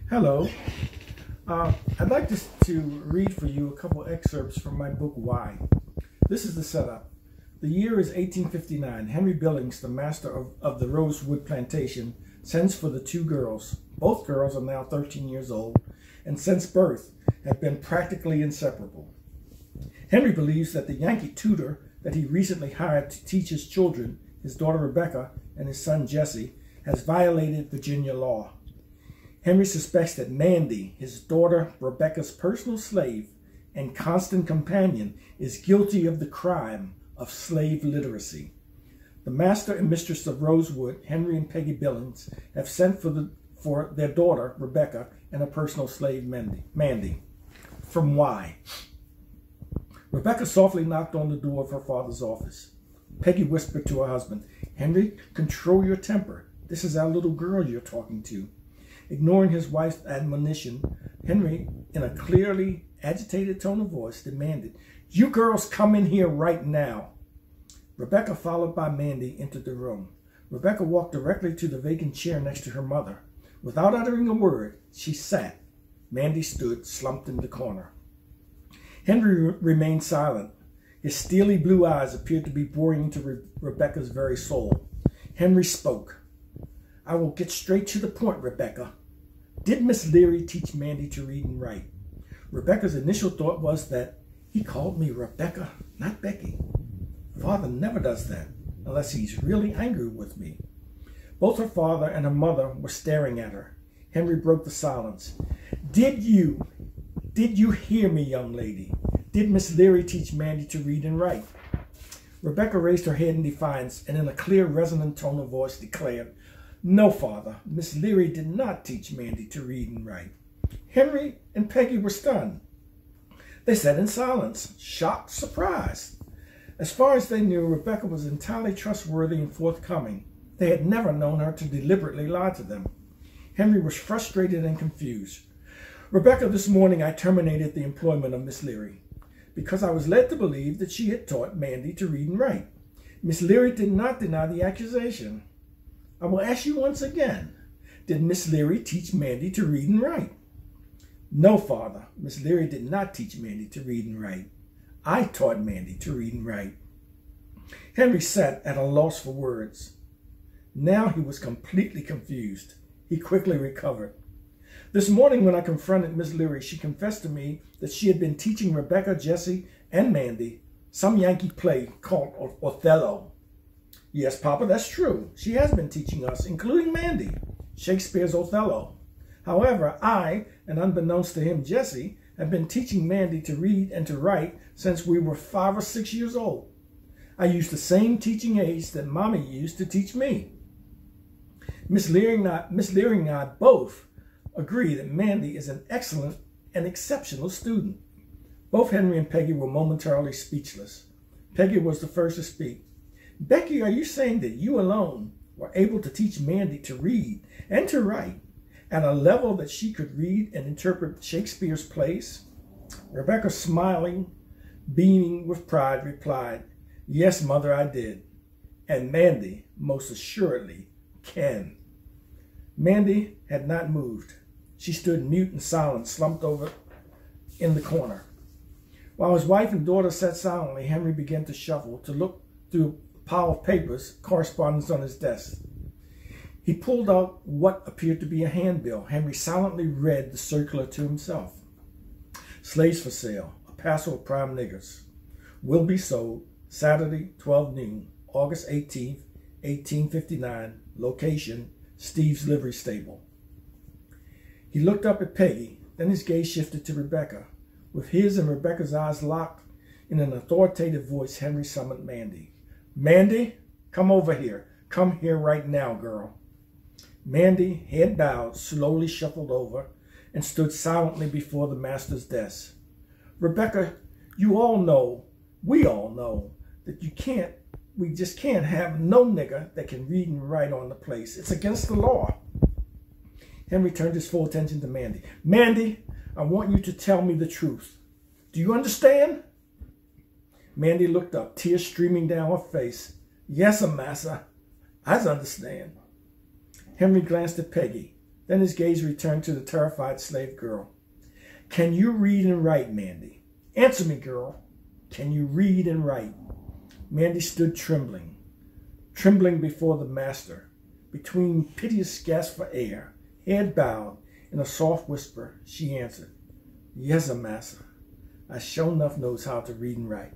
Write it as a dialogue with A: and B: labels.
A: Hello. I'd like to read for you a couple excerpts from my book, Why. This is the setup. The year is 1859. Henry Billings, the master of the Rosewood Plantation, sends for the two girls. Both girls are now 13 years old, and since birth have been practically inseparable. Henry believes that the Yankee tutor that he recently hired to teach his children, his daughter Rebecca and his son Jesse, has violated Virginia law. Henry suspects that Mandy, his daughter Rebecca's personal slave and constant companion, is guilty of the crime of slave literacy. The master and mistress of Rosewood, Henry and Peggy Billings, have sent for their daughter Rebecca and a personal slave, Mandy. From Why. Rebecca softly knocked on the door of her father's office. Peggy whispered to her husband, "Henry, control your temper. This is our little girl you're talking to." Ignoring his wife's admonition, Henry, in a clearly agitated tone of voice, demanded, "You girls come in here right now." Rebecca, followed by Mandy, entered the room. Rebecca walked directly to the vacant chair next to her mother. Without uttering a word, she sat. Mandy stood, slumped in the corner. Henry remained silent. His steely blue eyes appeared to be boring into Rebecca's very soul. Henry spoke. "I will get straight to the point, Rebecca. Did Miss Leary teach Mandy to read and write?" Rebecca's initial thought was that he called me Rebecca, not Becky. Father never does that, unless he's really angry with me. Both her father and her mother were staring at her. Henry broke the silence. Did you hear me, young lady? Did Miss Leary teach Mandy to read and write?" Rebecca raised her head in defiance and in a clear, resonant tone of voice declared, "No, Father, Miss Leary did not teach Mandy to read and write." Henry and Peggy were stunned. They sat in silence, shocked, surprised. As far as they knew, Rebecca was entirely trustworthy and forthcoming. They had never known her to deliberately lie to them. Henry was frustrated and confused. "Rebecca, this morning I terminated the employment of Miss Leary because I was led to believe that she had taught Mandy to read and write. Miss Leary did not deny the accusation. I will ask you once again, did Miss Leary teach Mandy to read and write?" "No, Father, Miss Leary did not teach Mandy to read and write. I taught Mandy to read and write." Henry sat at a loss for words. Now he was completely confused. He quickly recovered. "This morning when I confronted Miss Leary, she confessed to me that she had been teaching Rebecca, Jesse, and Mandy some Yankee play called Othello." "Yes, Papa, that's true. She has been teaching us, including Mandy, Shakespeare's Othello. However, I, and unbeknownst to him, Jesse, have been teaching Mandy to read and to write since we were 5 or 6 years old. I used the same teaching aids that Mommy used to teach me. Miss Leary and I both agree that Mandy is an excellent and exceptional student." Both Henry and Peggy were momentarily speechless. Peggy was the first to speak. "Becky, are you saying that you alone were able to teach Mandy to read and to write at a level that she could read and interpret Shakespeare's plays?" Rebecca, smiling, beaming with pride, replied, "Yes, Mother, I did. And Mandy most assuredly can." Mandy had not moved. She stood mute and silent, slumped over in the corner. While his wife and daughter sat silently, Henry began to shuffle, to look through a pile of papers, correspondence on his desk. He pulled out what appeared to be a handbill. Henry silently read the circular to himself. "Slaves for sale, a parcel of prime niggers. Will be sold Saturday, 12 noon, August 18th, 1859. Location, Steve's livery stable." He looked up at Peggy, then his gaze shifted to Rebecca. With his and Rebecca's eyes locked, in an authoritative voice, Henry summoned Mandy. "Mandy, come over here. Come here right now, girl." Mandy, head bowed, slowly shuffled over and stood silently before the master's desk. "Rebecca, we all know that we just can't have no nigger that can read and write on the place. It's against the law." Henry turned his full attention to Mandy. "Mandy, I want you to tell me the truth. Do you understand?" Mandy looked up, tears streaming down her face. Yes'm, massa. I understand. Henry glanced at Peggy. Then his gaze returned to the terrified slave girl. Can you read and write, Mandy? Answer me, girl. Can you read and write? Mandy stood trembling before the master. Between piteous gasps for air, head bowed, in a soft whisper, she answered, Yes'm, massa. I sure enough knows how to read and write.